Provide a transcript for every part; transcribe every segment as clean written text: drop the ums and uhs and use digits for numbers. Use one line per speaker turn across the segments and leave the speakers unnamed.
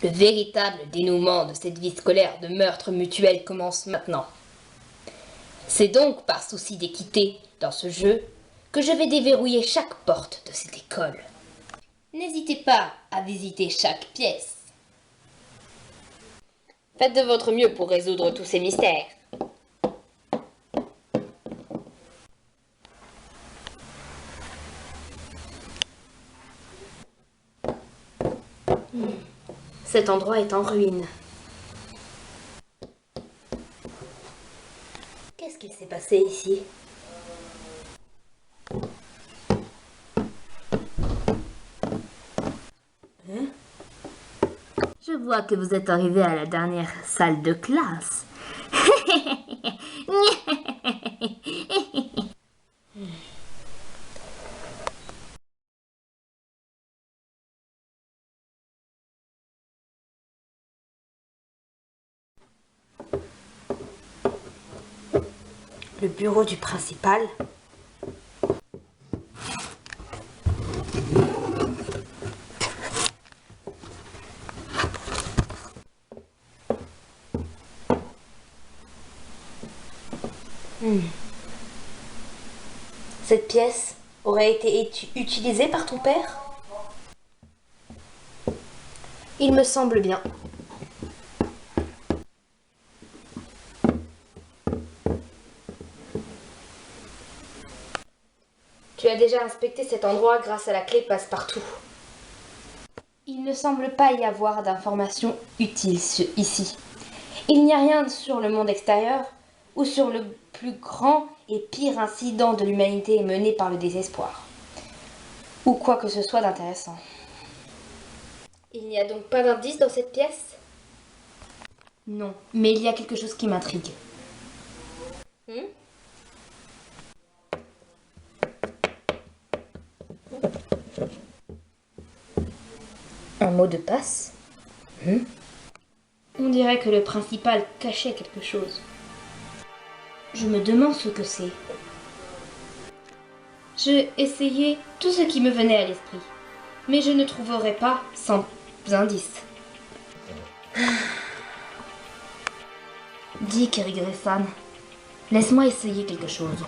Le véritable dénouement de cette vie scolaire de meurtre mutuel commence maintenant. C'est donc par souci d'équité dans ce jeu que je vais déverrouiller chaque porte de cette école. N'hésitez pas à visiter chaque pièce. Faites de votre mieux pour résoudre tous ces mystères. Cet endroit est en ruine. Qu'est-ce qui s'est passé ici? Hein? Je vois que vous êtes arrivé à la dernière salle de classe. Le bureau du principal. Cette pièce aurait été utilisée par ton père? Il me semble bien. Tu as déjà inspecté cet endroit grâce à la clé passe-partout. Il ne semble pas y avoir d'informations utiles ici. Il n'y a rien sur le monde extérieur ou sur le plus grand et pire incident de l'humanité mené par le désespoir. Ou quoi que ce soit d'intéressant. Il n'y a donc pas d'indice dans cette pièce? Non, mais il y a quelque chose qui m'intrigue. Un mot de passe? On dirait que le principal cachait quelque chose. Je me demande ce que c'est. J'ai essayé tout ce qui me venait à l'esprit, mais je ne trouverai pas sans indice. Dis, Kerry-Griffin, laisse-moi essayer quelque chose.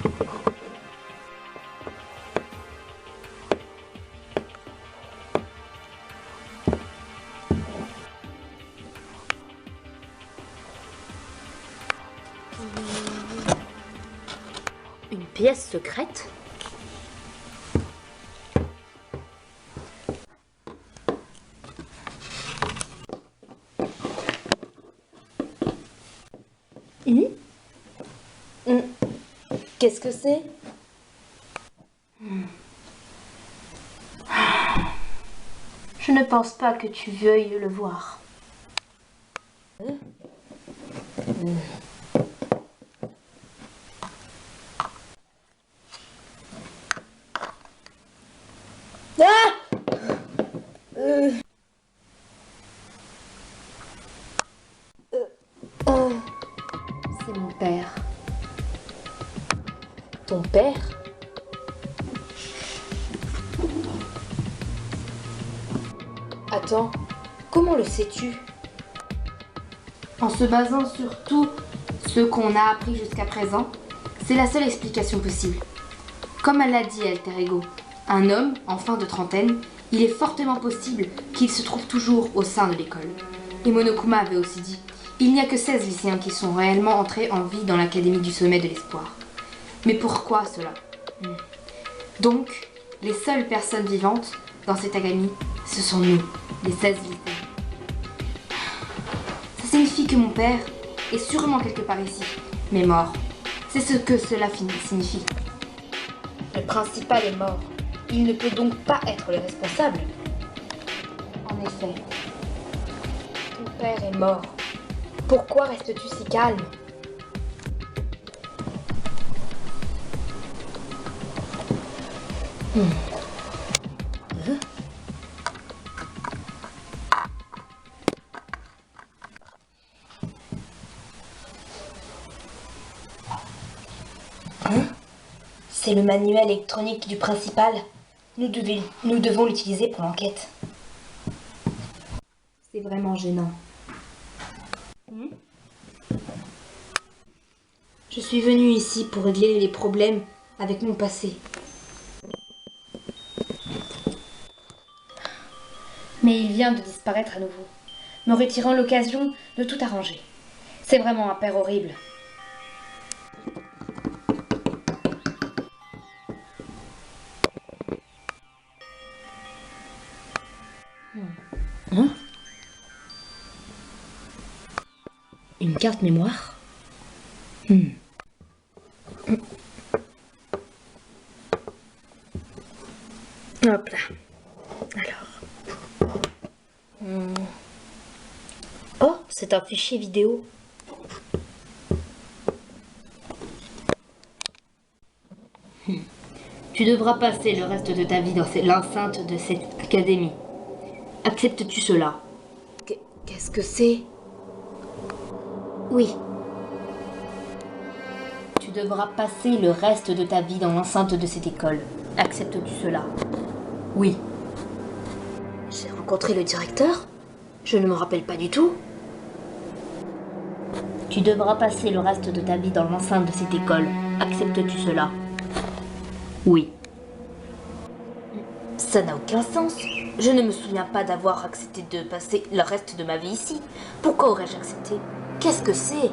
Une pièce secrète? Qu'est-ce que c'est? Je ne pense pas que tu veuilles le voir. C'est mon père. Ton père? Attends, comment le sais-tu? En se basant sur tout ce qu'on a appris jusqu'à présent, c'est la seule explication possible. Comme elle l'a dit, Alter Ego, un homme, en fin de trentaine, il est fortement possible qu'il se trouve toujours au sein de l'école. Et Monokuma avait aussi dit, il n'y a que 16 lycéens qui sont réellement entrés en vie dans l'académie du sommet de l'espoir. Mais pourquoi cela? Donc, les seules personnes vivantes dans cette académie, ce sont nous, les 16 lycéens. Ça signifie que mon père est sûrement quelque part ici, mais mort. C'est ce que cela signifie. Le principal est mort. Il ne peut donc pas être le responsable. En effet, ton père est mort. Pourquoi restes-tu si calme? C'est le manuel électronique du principal. Nous devons l'utiliser pour l'enquête. C'est vraiment gênant. Je suis venue ici pour régler les problèmes avec mon passé. Mais il vient de disparaître à nouveau, me retirant l'occasion de tout arranger. C'est vraiment un père horrible. Hein? Une carte mémoire? Hop là. Alors. Oh, c'est un fichier vidéo. Tu devras passer le reste de ta vie dans l'enceinte de cette académie. Acceptes-tu cela? Qu'est-ce que c'est? Oui. Tu devras passer le reste de ta vie dans l'enceinte de cette école. Acceptes-tu cela? Oui. J'ai rencontré le directeur? Je ne me rappelle pas du tout. Tu devras passer le reste de ta vie dans l'enceinte de cette école. Acceptes-tu cela? Oui. Ça n'a aucun sens. Je ne me souviens pas d'avoir accepté de passer le reste de ma vie ici. Pourquoi aurais-je accepté? Qu'est-ce que c'est?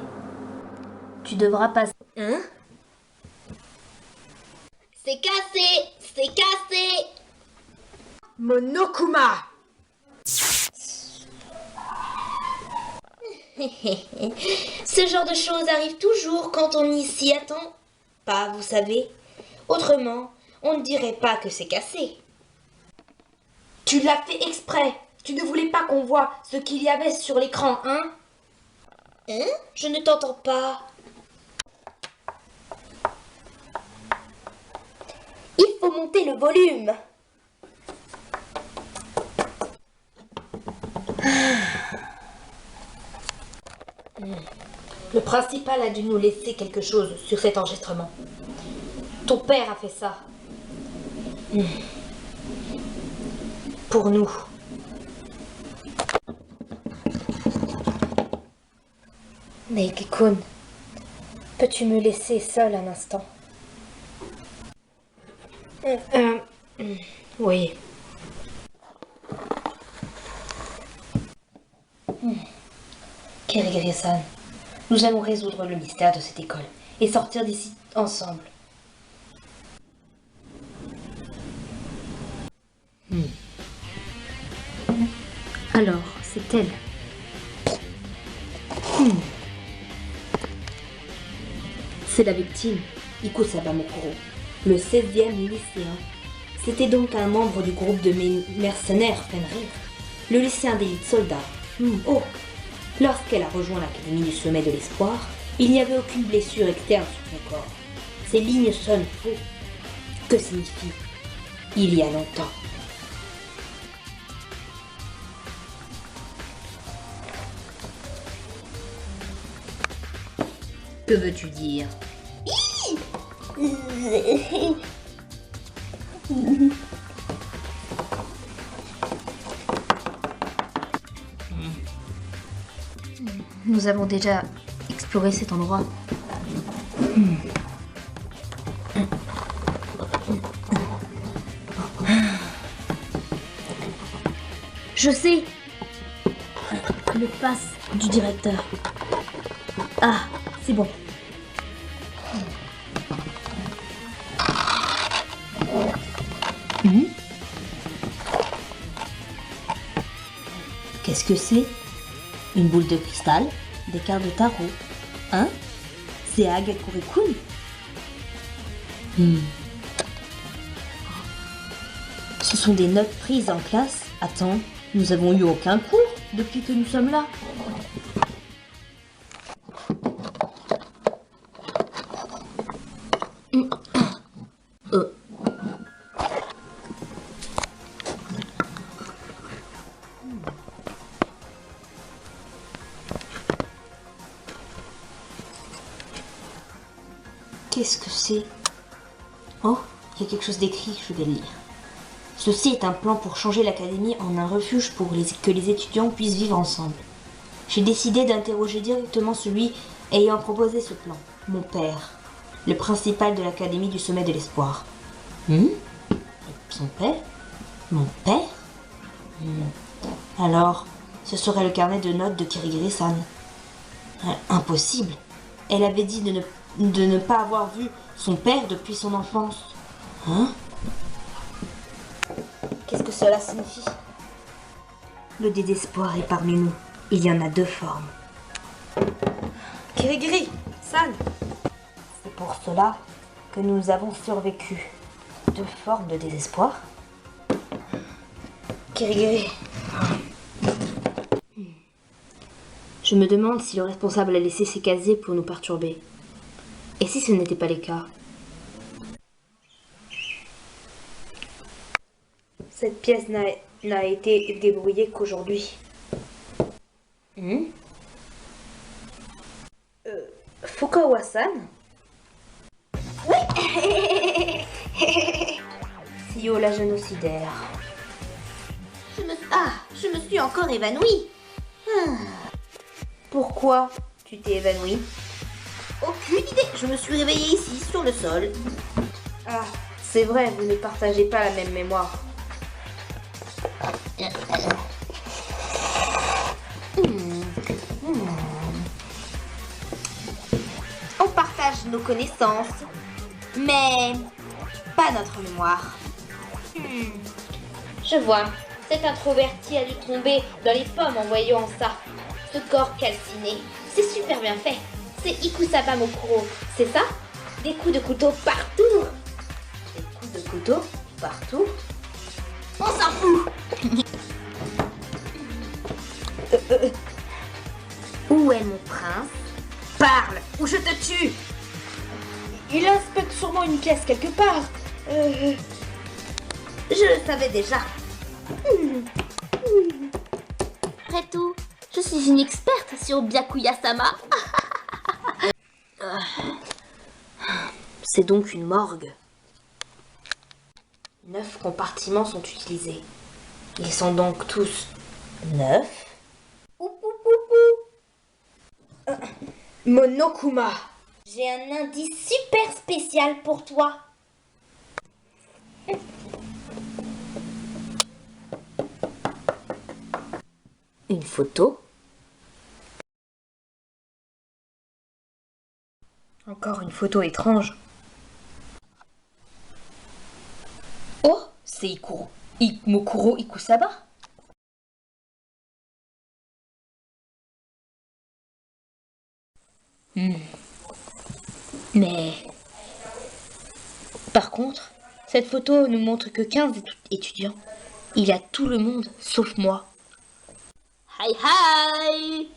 Tu devras passer... Hein?
C'est cassé! C'est cassé!
Monokuma!
Ce genre de choses arrive toujours quand on n'y s'y attend pas, vous savez. Autrement, on ne dirait pas que c'est cassé.
Tu l'as fait exprès. Tu ne voulais pas qu'on voie ce qu'il y avait sur l'écran, hein?
Hein? Je ne t'entends pas. Il faut monter le volume.
Le principal a dû nous laisser quelque chose sur cet enregistrement. Ton père a fait ça. Pour nous. Neiki-kun, peux-tu me laisser seule un instant? Oui. Kirigiri-san, nous allons résoudre le mystère de cette école et sortir d'ici ensemble. Alors, c'est elle. C'est la victime, Ikusaba Mokuro, le 16e lycéen. C'était donc un membre du groupe de mercenaires Fenrir, le lycéen d'élite soldat. Oh! Lorsqu'elle a rejoint l'académie du sommet de l'espoir, il n'y avait aucune blessure externe sur son corps. Ces lignes sonnent faux. Que signifie « il y a longtemps » ? Que veux-tu dire? Nous avons déjà exploré cet endroit. Je sais. Le pass du directeur. Ah, c'est bon. Qu'est-ce que c'est? Une boule de cristal? Des cartes de tarot? Hein? C'est Hagakure-kun? Ce sont des notes prises en classe? Attends, nous avons eu aucun cours depuis que nous sommes là. Qu'est-ce que c'est? Oh, il y a quelque chose d'écrit, je vais le lire.
Ceci est un plan pour changer l'académie en un refuge pour que les étudiants puissent vivre ensemble. J'ai décidé d'interroger directement celui ayant proposé ce plan, mon père, le principal de l'académie du sommet de l'espoir. Son père? Mon père? Alors, ce serait le carnet de notes de Kirigiri-san. Impossible. Elle avait dit de ne pas avoir vu son père depuis son enfance. Hein? Qu'est-ce que cela signifie? Le désespoir est parmi nous. Il y en a 2 formes.
Kirigiri-san,
C'est pour cela que nous avons survécu. 2 formes de désespoir?
Kirigiri,
Je me demande si le responsable a laissé ces casiers pour nous perturber. Et si ce n'était pas le cas?
cette pièce n'a été débrouillée qu'aujourd'hui. Fukawa-san?
Sio la génocidaire.
Je me suis encore évanouie.
Pourquoi tu t'es évanouie?
Aucune idée. Je me suis réveillée ici, sur le sol.
Ah, c'est vrai, vous ne partagez pas la même mémoire.
On partage nos connaissances, mais pas notre mémoire.
Je vois. Cet introverti a dû tomber dans les pommes en voyant ça. Ce corps calciné. C'est super bien fait. C'est Ikusaba Mokuro. C'est ça? Des coups de couteau partout. Des coups de couteau partout?
On s'en fout. Où est mon prince? Parle, ou je te tue.
Il inspecte sûrement une pièce quelque part.
Je le savais déjà. Après tout, je suis une experte sur Byakuya-sama.
C'est donc une morgue. 9 compartiments sont utilisés. Ils sont donc tous 9.
Monokuma.
J'ai un indice super spécial pour toi.
Une photo.
Encore une photo étrange.
Oh, c'est Mokuro Ikusaba. Mais par contre, cette photo ne montre que 15 étudiants. Il y a tout le monde sauf moi.
Hi hi.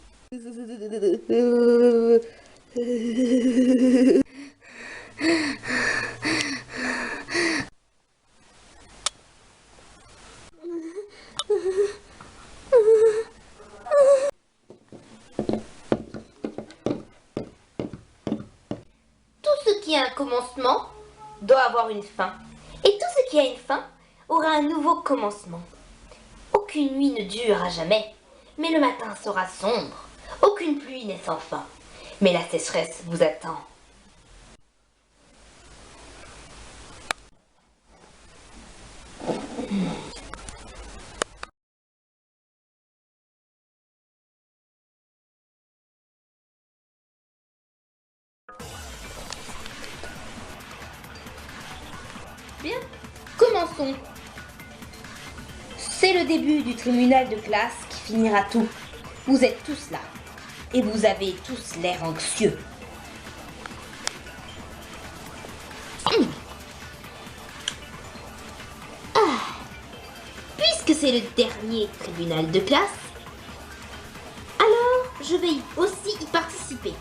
Tout ce qui a un commencement doit avoir une fin. Et tout ce qui a une fin aura un nouveau commencement. Aucune nuit ne dure à jamais, mais le matin sera sombre. Aucune pluie n'est sans fin, mais la sécheresse vous attend. Bien, commençons. C'est le début du tribunal de classe qui finira tout. Vous êtes tous là. Et vous avez tous l'air anxieux. Puisque c'est le dernier tribunal de classe, alors je vais aussi y participer.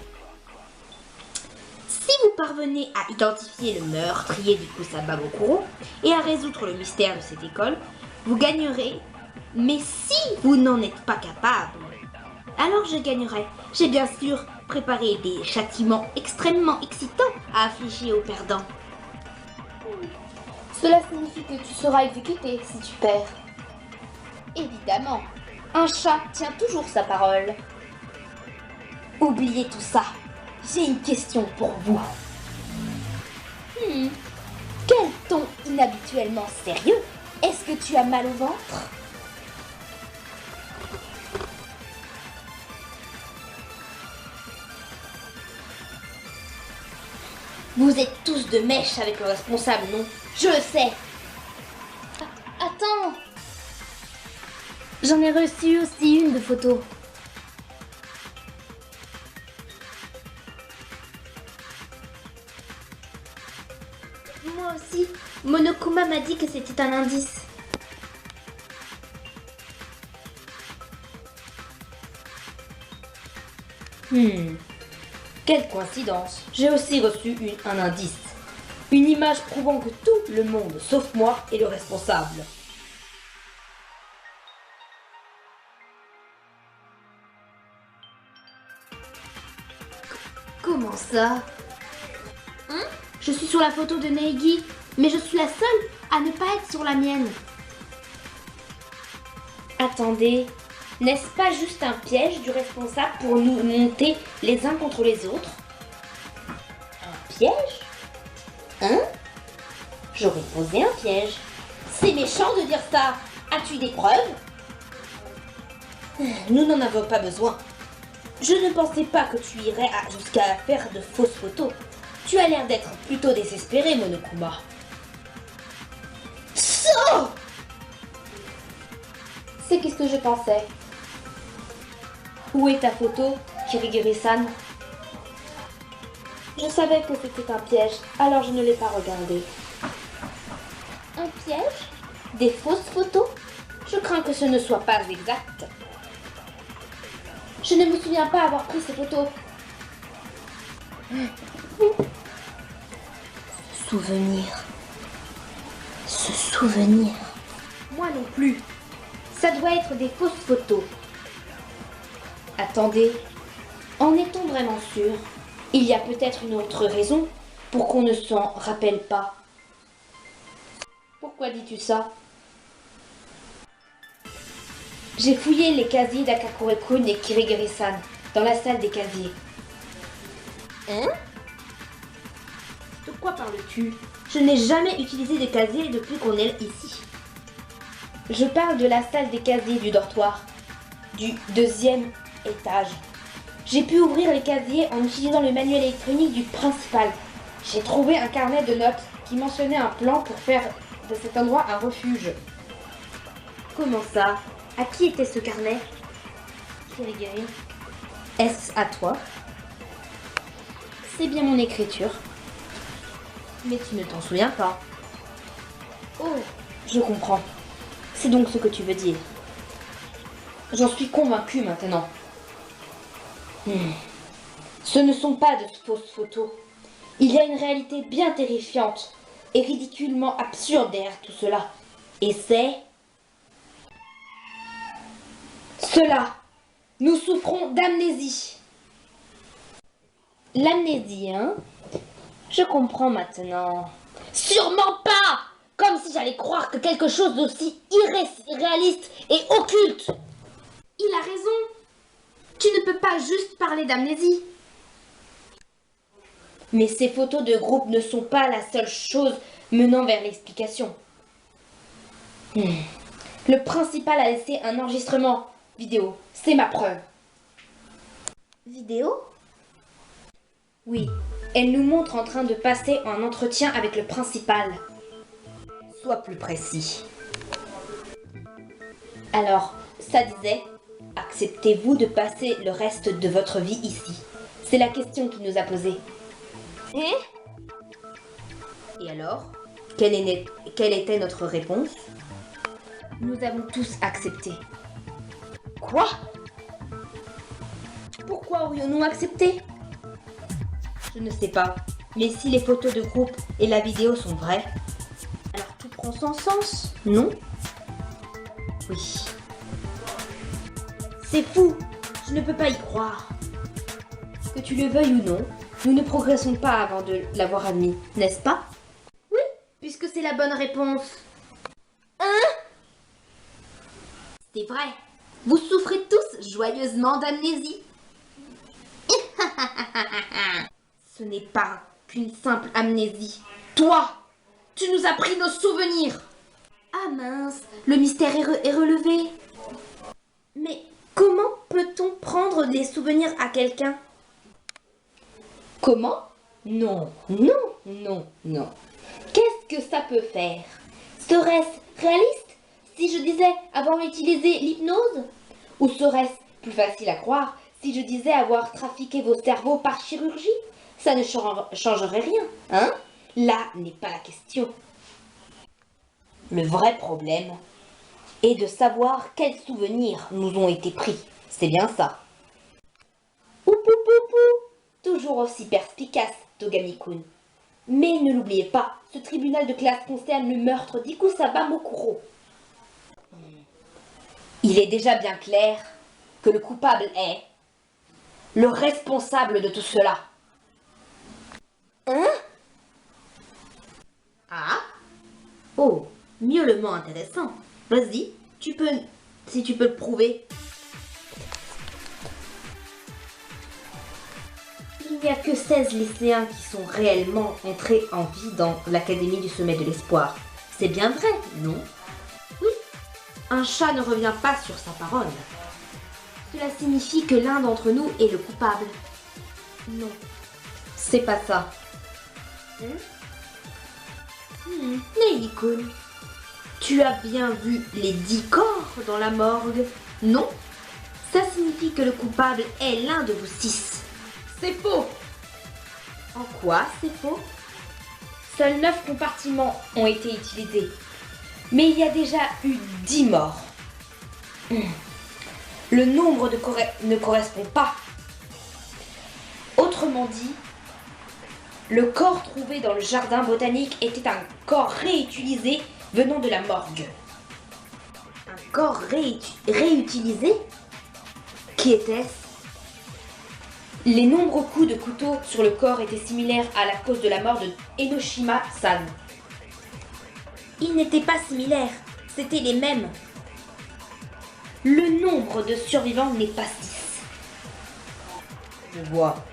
Si vous parvenez à identifier le meurtrier d'Ikusaba Mokuro et à résoudre le mystère de cette école, vous gagnerez. Mais si vous n'en êtes pas capable, alors je gagnerai. J'ai bien sûr préparé des châtiments extrêmement excitants à affliger aux perdants.
Cela signifie que tu seras exécuté si tu perds. Évidemment, un chat tient toujours sa parole. Oubliez tout ça. J'ai une question pour vous. Quel ton inhabituellement sérieux? Est-ce que tu as mal au ventre? Vous êtes tous de mèche avec le responsable, non? Je le sais. Attends. J'en ai reçu aussi une de photo. Moi aussi. Monokuma m'a dit que c'était un indice.
Quelle coïncidence. J'ai aussi reçu un indice. Une image prouvant que tout le monde, sauf moi, est le responsable.
Comment ça? Je suis sur la photo de Neigi, mais je suis la seule à ne pas être sur la mienne.
Attendez, n'est-ce pas juste un piège du responsable pour nous monter les uns contre les autres? Un piège? Hein? J'aurais posé un piège. C'est méchant de dire ça. As-tu des preuves? Nous n'en avons pas besoin. Je ne pensais pas que tu irais jusqu'à faire de fausses photos. Tu as l'air d'être plutôt désespéré, Monokuma.
Oh! C'est qu'est-ce que je pensais.
Où est ta photo, Kirigiri-san? Je savais que c'était un piège, alors je ne l'ai pas regardé.
Un piège? Des fausses photos?
Je crains que ce ne soit pas exact.
Je ne me souviens pas avoir pris ces photos.
Souvenir. Ce souvenir.
Moi non plus. Ça doit être des fausses photos.
Attendez, en est-on vraiment sûr? Il y a peut-être une autre raison pour qu'on ne s'en rappelle pas. Pourquoi dis-tu ça? J'ai fouillé les casiers d'Akakure-kun et Kirigiri-san dans la salle des casiers.
Hein?
De quoi parles-tu? Je n'ai jamais utilisé de casier depuis qu'on est ici. Je parle de la salle des casiers du dortoir, du 2e étage. J'ai pu ouvrir les casiers en utilisant le manuel électronique du principal. J'ai trouvé un carnet de notes qui mentionnait un plan pour faire de cet endroit un refuge.
Comment ça? À qui était ce carnet?
Kirigiri, est-ce à toi?
C'est bien mon écriture.
Mais tu ne t'en souviens pas.
Oh,
je comprends. C'est donc ce que tu veux dire. J'en suis convaincue maintenant. Ce ne sont pas de fausses photos. Il y a une réalité bien terrifiante et ridiculement absurde derrière tout cela. Et c'est... cela. Nous souffrons d'amnésie. L'amnésie, hein? Je comprends maintenant. Sûrement pas! Comme si j'allais croire que quelque chose d'aussi irréaliste et occulte.
Il a raison. Tu ne peux pas juste parler d'amnésie.
Mais ces photos de groupe ne sont pas la seule chose menant vers l'explication. Le principal a laissé un enregistrement vidéo. C'est ma preuve.
Vidéo?
Oui, elle nous montre en train de passer un entretien avec le principal. Sois plus précis. Alors, ça disait, acceptez-vous de passer le reste de votre vie ici? C'est la question qu'il nous a posée. Et alors, quelle était notre réponse? Nous avons tous accepté. Quoi? Pourquoi aurions-nous accepté? Je ne sais pas, mais si les photos de groupe et la vidéo sont vraies, alors tout prend son sens, non? Oui. C'est fou, je ne peux pas y croire. Que tu le veuilles ou non, nous ne progressons pas avant de l'avoir admis, n'est-ce pas?
Oui, puisque c'est c'est la bonne réponse. C'est vrai. Vous souffrez tous joyeusement d'amnésie. Ce n'est pas qu'une simple amnésie. Toi, tu nous as pris nos souvenirs. Ah mince, le mystère est relevé. Mais comment peut-on prendre des souvenirs à quelqu'un? Comment? Non, non, non, non. Qu'est-ce que ça peut faire? Serait-ce réaliste si je disais avoir utilisé l'hypnose? Ou serait-ce plus facile à croire si je disais avoir trafiqué vos cerveaux par chirurgie? Ça ne changerait rien, hein? Là n'est pas la question. Le vrai problème est de savoir quels souvenirs nous ont été pris. C'est bien ça. Toujours aussi perspicace, Togami-kun. Mais ne l'oubliez pas, ce tribunal de classe concerne le meurtre d'Ikusaba Mokuro. Il est déjà bien clair que le coupable est le responsable de tout cela. Hein? Ah? Oh, miaulement intéressant. Vas-y, si tu peux le prouver. Il n'y a que 16 lycéens qui sont réellement entrés en vie dans l'Académie du Sommet de l'Espoir. C'est bien vrai, non? Oui, un chat ne revient pas sur sa parole. Cela signifie que l'un d'entre nous est le coupable. Non, c'est pas ça. Neili-kun, tu as bien vu les 10 corps dans la morgue? Non, ça signifie que le coupable est l'un de vous 6. C'est faux. En quoi c'est faux? Seuls 9 compartiments ont été utilisés. Mais il y a déjà eu 10 morts. Le nombre ne correspond pas. Autrement dit, le corps trouvé dans le jardin botanique était un corps réutilisé venant de la morgue. Un corps réutilisé? Qui était-ce? Les nombreux coups de couteau sur le corps étaient similaires à la cause de la mort de Enoshima-san. Ils n'étaient pas similaires, c'étaient les mêmes. Le nombre de survivants n'est pas 6. Je vois.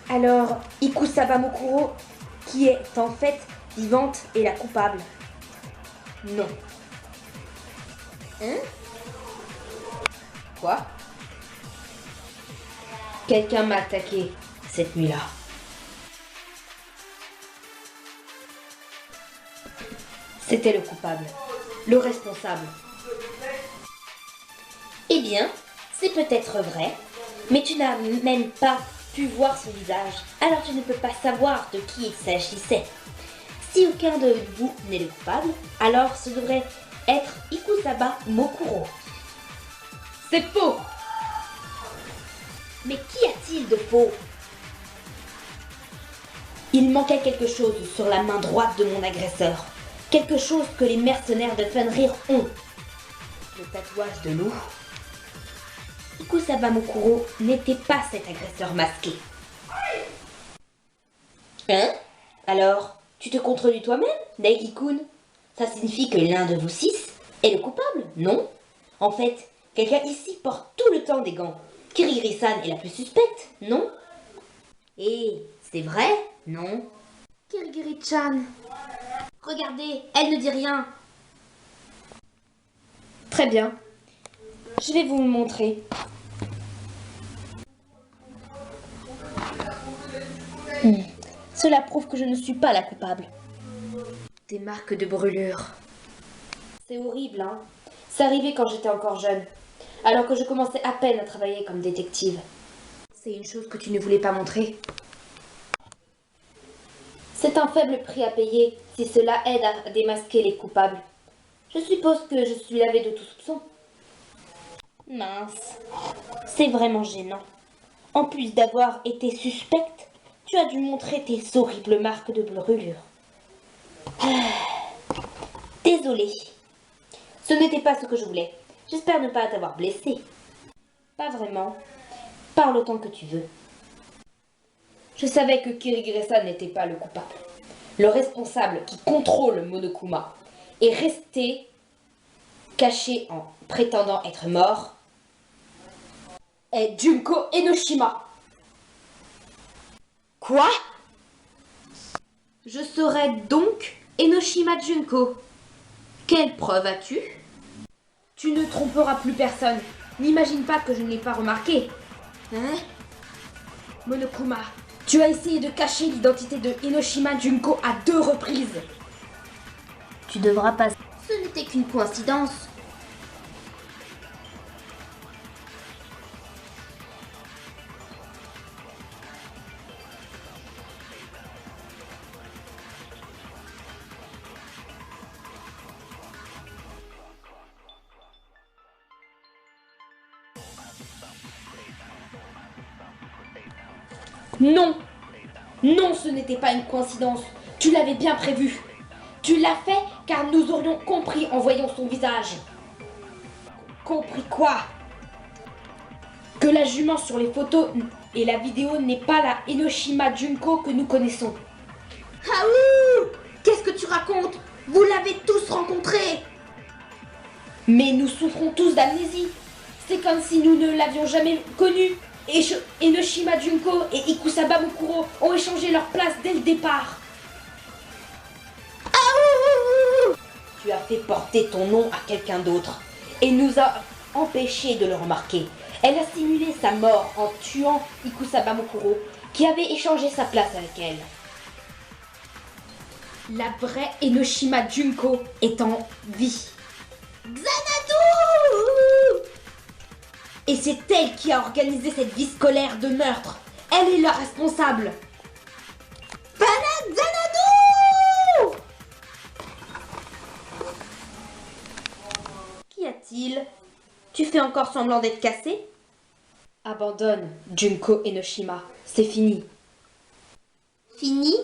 Alors, Ikusaba Mokuro, qui est en fait vivante, est la coupable? Non. Hein? Quoi? Quelqu'un m'a attaqué cette nuit-là. C'était le coupable, le responsable. Eh bien, c'est peut-être vrai, mais tu n'as même pas pu voir son visage, alors tu ne peux pas savoir de qui il s'agissait. Si aucun de vous n'est le coupable, alors ce devrait être Ikusaba Mokuro. C'est faux! Mais qu'y a-t-il de faux? Il manquait quelque chose sur la main droite de mon agresseur. Quelque chose que les mercenaires de Fenrir ont. Le tatouage de loup. Ikusaba Mokuro n'était pas cet agresseur masqué. Hein? Alors, tu te contredis toi-même, Neiki-kun? Ça signifie que l'un de vous 6 est le coupable, non? En fait, quelqu'un ici porte tout le temps des gants. Kirigiri-san est la plus suspecte, non? Et c'est vrai, non? Kirigiri-chan, regardez, elle ne dit rien. Très bien, je vais vous montrer. Cela prouve que je ne suis pas la coupable. Des marques de brûlure. C'est horrible, hein? C'est arrivé quand j'étais encore jeune, alors que je commençais à peine à travailler comme détective. C'est une chose que tu ne voulais pas montrer. C'est un faible prix à payer si cela aide à démasquer les coupables. Je suppose que je suis lavée de tout soupçon. Mince, c'est vraiment gênant. En plus d'avoir été suspecte, tu as dû montrer tes horribles marques de brûlure. Désolée. Ce n'était pas ce que je voulais. J'espère ne pas t'avoir blessé. Pas vraiment. Parle autant que tu veux. Je savais que Kirigiri-san n'était pas le coupable.
le responsable qui contrôle Monokuma, est resté caché en prétendant être mort, est Junko Enoshima.
Quoi? Je serais donc Enoshima Junko. Quelle preuve as-tu?
Tu ne tromperas plus personne. N'imagine pas que je ne l'ai pas remarqué.
Hein?
Monokuma, tu as essayé de cacher l'identité de Enoshima Junko à 2 reprises.
Tu devras passer.
Ce n'était qu'une coïncidence.
Non! Non, ce n'était pas une coïncidence. Tu l'avais bien prévu. Tu l'as fait car nous aurions compris en voyant son visage. Compris quoi? Que la jument sur les photos et la vidéo n'est pas la Enoshima Junko que nous connaissons.
Haou! Qu'est-ce que tu racontes? Vous l'avez tous rencontré!
Mais nous souffrons tous d'amnésie. C'est comme si nous ne l'avions jamais connu. Enoshima Junko et Ikusaba Mukuro ont échangé leur place dès le départ. Tu as fait porter ton nom à quelqu'un d'autre et nous a empêchés de le remarquer. Elle a simulé sa mort en tuant Ikusaba Mukuro qui avait échangé sa place avec elle. La vraie Enoshima Junko est en vie.
Xanadu!
Et c'est elle qui a organisé cette vie scolaire de meurtre. Elle est la responsable.
Xanadu! Qu'y a-t-il? Tu fais encore semblant d'être cassé?
Abandonne Junko Enoshima. C'est fini.
Fini?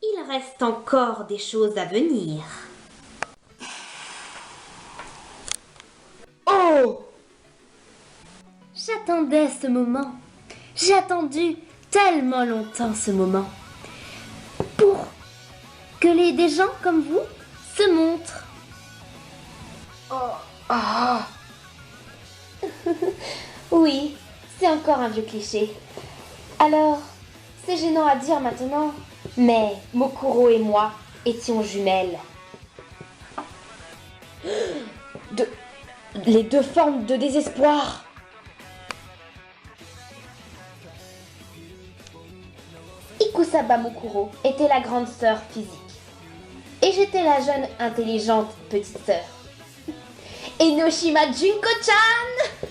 Il reste encore des choses à venir.
Oh!
J'attendais ce moment. J'ai attendu tellement longtemps ce moment. Pour que des gens comme vous se montrent.
Oui, c'est encore un vieux cliché. Alors, c'est gênant à dire maintenant, mais Mokuro et moi étions jumelles. Les 2 formes de désespoir. Ikusaba Mukuro était la grande sœur physique. Et j'étais la jeune, intelligente petite sœur. Enoshima Junko-chan!